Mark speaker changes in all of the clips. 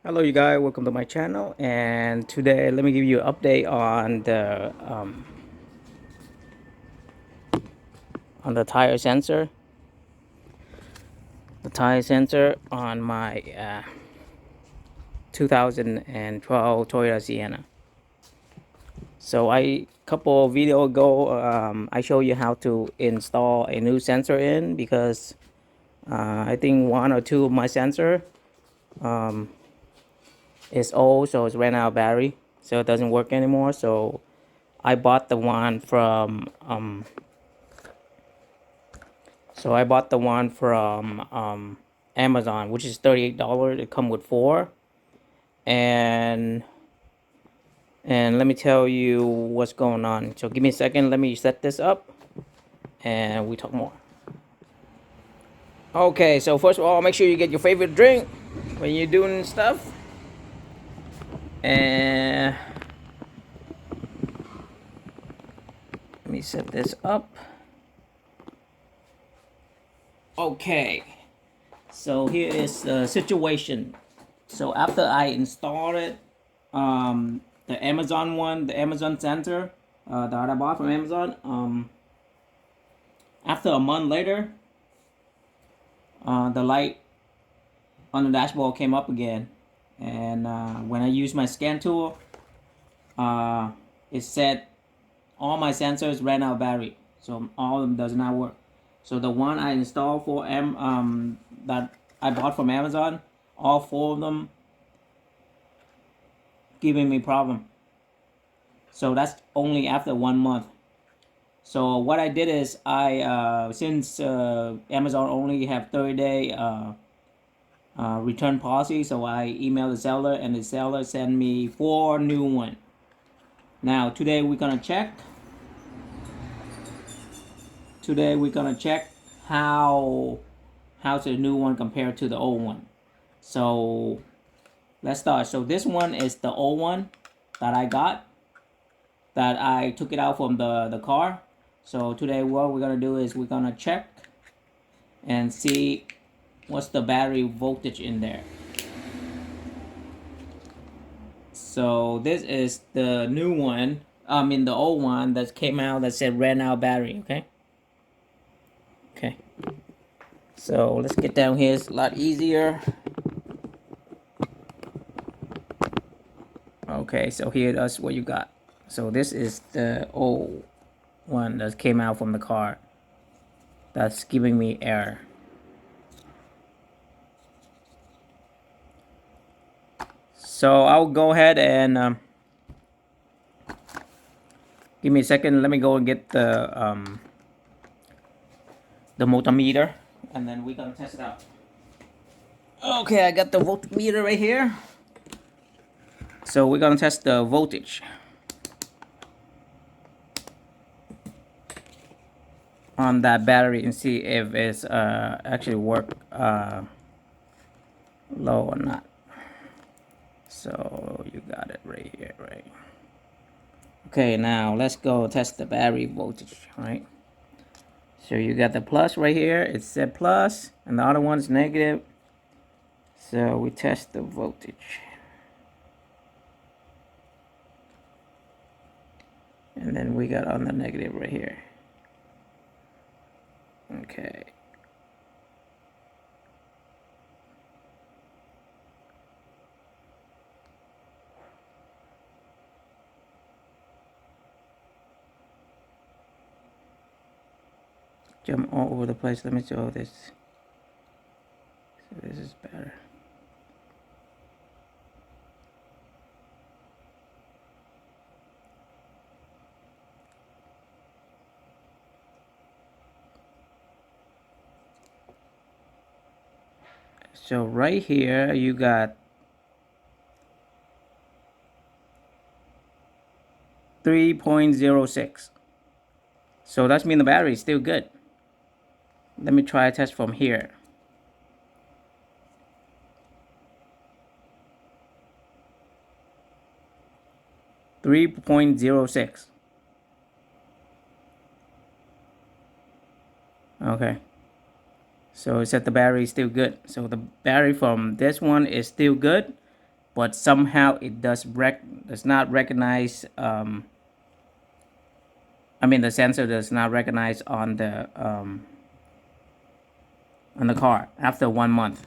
Speaker 1: Hello you guys, welcome to my channel, and today let me give you an update on the tire sensor. The tire sensor on my 2012 Toyota Sienna. So a couple of video ago I showed you how to install a new sensor in, because I think one or two of my sensor is old, so it's ran out of battery, so it doesn't work anymore. So I bought the one from Amazon, which is $38. It come with four, and let me tell you what's going on. So give me a second, let me set this up and we talk more. Okay, so first of all, make sure you get your favorite drink when you're doing stuff. And let me set this up. Okay, so here is the situation. So after I installed it, the Amazon sensor that I bought from Amazon, after a month later, the light on the dashboard came up again, and when I used my scan tool, it said all my sensors ran out of battery, so all of them does not work. So the one I installed for that I bought from Amazon, all four of them giving me problem. So that's only after 1 month. So what I did is since Amazon only have 30-day return policy, so I emailed the seller, and the seller sent me 4 new one. Now today we're gonna check. How's the new one compared to the old one. So let's start. So this one is the old one that I got, that I took it out from the car. So today what we're gonna do is we're gonna check and see what's the battery voltage in there. So this is the new one, the old one that came out that said ran out battery. Okay, so let's get down here. It's a lot easier. Okay, so here that's what you got. So this is the old one that came out from the car that's giving me error. So I'll go ahead and give me a second. Let me go and get the multimeter, and then we're gonna test it out. Okay, I got the voltmeter right here. So we're gonna test the voltage on that battery and see if it's actually work low or not. So you got it right here, right? Okay, now let's go test the battery voltage, right? So you got the plus right here, it said plus, and the other one's negative. So we test the voltage. And then we got on the negative right here. Okay. Jump all over the place. Let me show this. So this is better. So right here you got 3.06. So that's mean the battery is still good. Let me try a test from here. .06. Okay. So it said the battery is still good. So the battery from this one is still good. but somehow it does not recognize. I mean, the sensor does not recognize on the car after 1 month.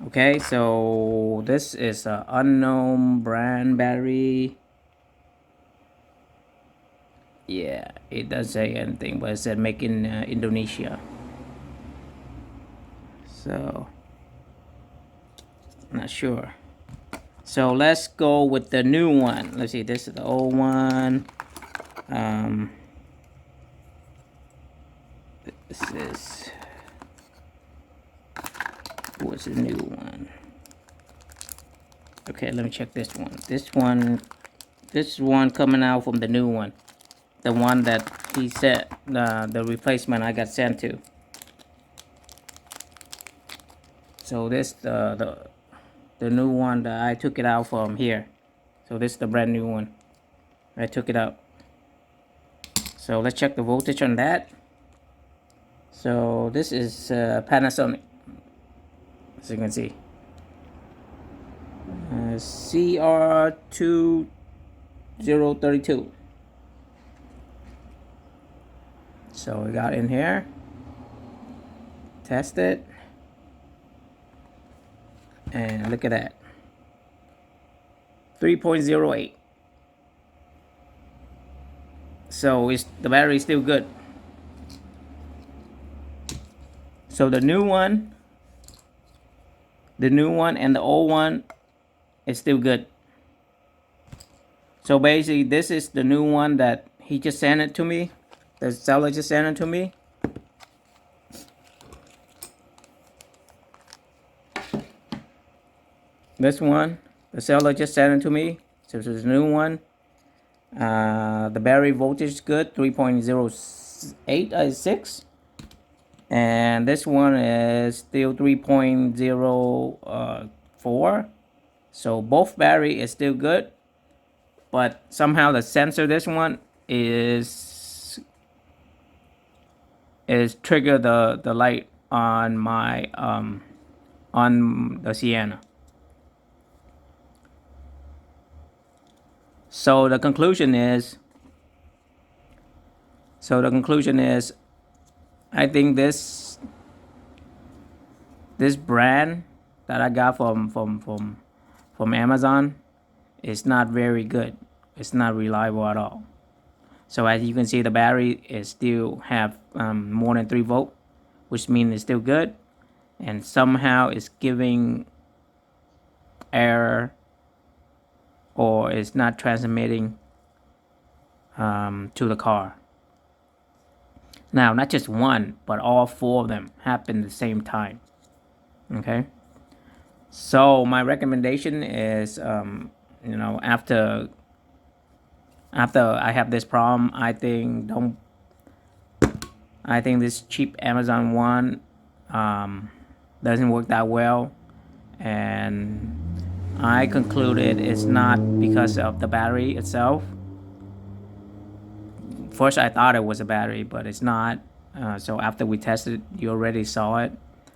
Speaker 1: Okay, so this is an unknown brand battery. Yeah, it doesn't say anything, but it said make in Indonesia. So, not sure. So let's go with the new one. Let's see, this is the old one. This is, what's the new one? Okay, let me check this one. This one coming out from the new one. The one that he said, the replacement I got sent to. So this the new one that I took it out from here. So this is the brand new one. I took it out. So let's check the voltage on that. So this is Panasonic, as you can see. CR2032. So we got in here. Test it. And look at that. 3.08. So the battery is still good. So the new one and the old one is still good. So basically this is the new one that he just sent it to me. The seller just sent it to me. This one, the seller just sent it to me. So this is the new one. The battery voltage is good, 3.06. And this one is still 3.04. So both battery is still good, but somehow the sensor, this one is trigger the light on my on the Sienna. So the conclusion is I think this brand that I got from Amazon is not very good. It's not reliable at all. So as you can see, the battery is still have more than 3 volt, which means it's still good, and somehow it's giving error, or it's not transmitting to the car. Now, not just one, but all 4 of them happen at the same time. Okay. So my recommendation is, after I have this problem, I think this cheap Amazon one doesn't work that well, and I concluded it's not because of the battery itself. First I thought it was a battery, but it's not. So after we tested, you already saw it.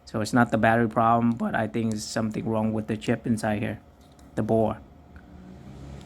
Speaker 1: So it's not the battery problem, but I think it's something wrong with the chip inside here, the board.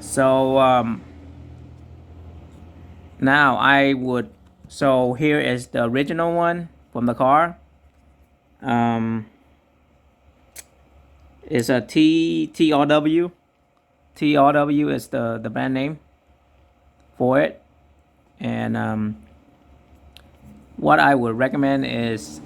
Speaker 1: So now so here is the original one from the car. It's a TRW. TRW is the brand name for it. And what I would recommend is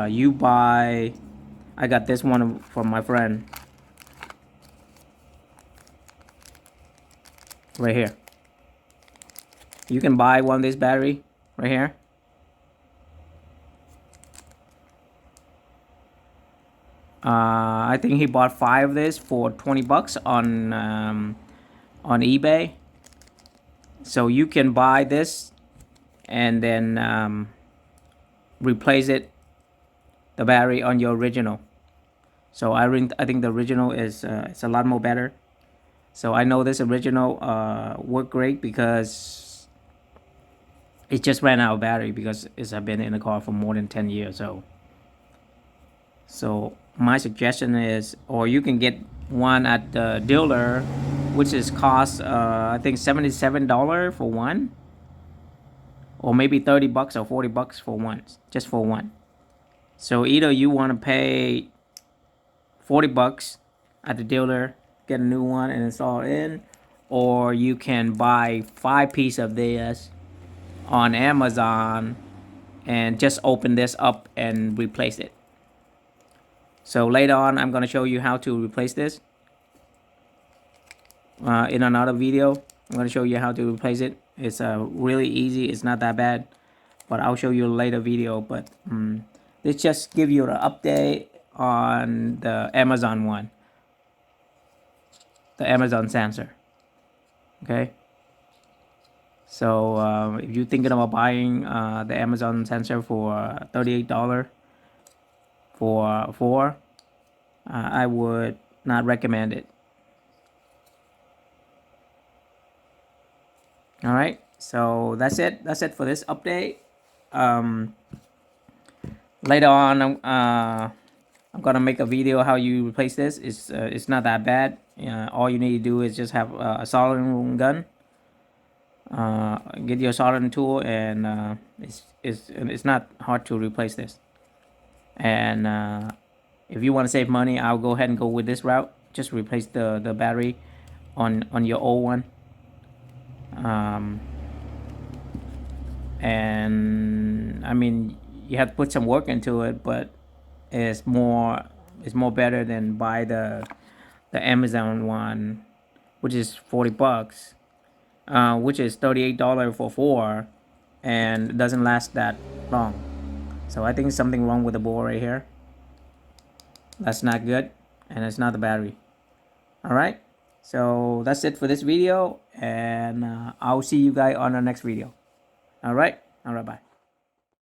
Speaker 1: you buy, I got this one from my friend right here. You can buy one of this battery right here. I think he bought 5 of this for 20 bucks on eBay. So you can buy this and then replace the battery on your original. So I think the original is it's a lot more better. So I know this original worked great because it just ran out of battery because it's been in the car for more than 10 years. So my suggestion is, or you can get one at the dealer, which is cost I think $77 for one, or maybe $30 or $40 for one, just for one. So either you want to pay $40 at the dealer, get a new one and install it in, or you can buy 5 pieces of this on Amazon and just open this up and replace it. So later on I'm going to show you how to replace this in another video. I'm going to show you how to replace it. It's really easy, it's not that bad, but I'll show you a later video. But let's just give you an update on the Amazon one, the Amazon sensor. Okay, so if you're thinking about buying the Amazon sensor for $38 for 4, I would not recommend it. All right, so that's it for this update. Later on I'm gonna make a video how you replace this. It's not that bad. All you need to do is just have a soldering gun, get your soldering tool, and it's not hard to replace this. And if you want to save money, I'll go ahead and go with this route. Just replace the battery on your old one. And I mean, you have to put some work into it, but it's more better than buy the Amazon one, which is $40, which is $38 for 4, and it doesn't last that long. So I think something wrong with the board right here. That's not good, and it's not the battery. All right, so that's it for this video, and I'll see you guys on the next video. All right, bye.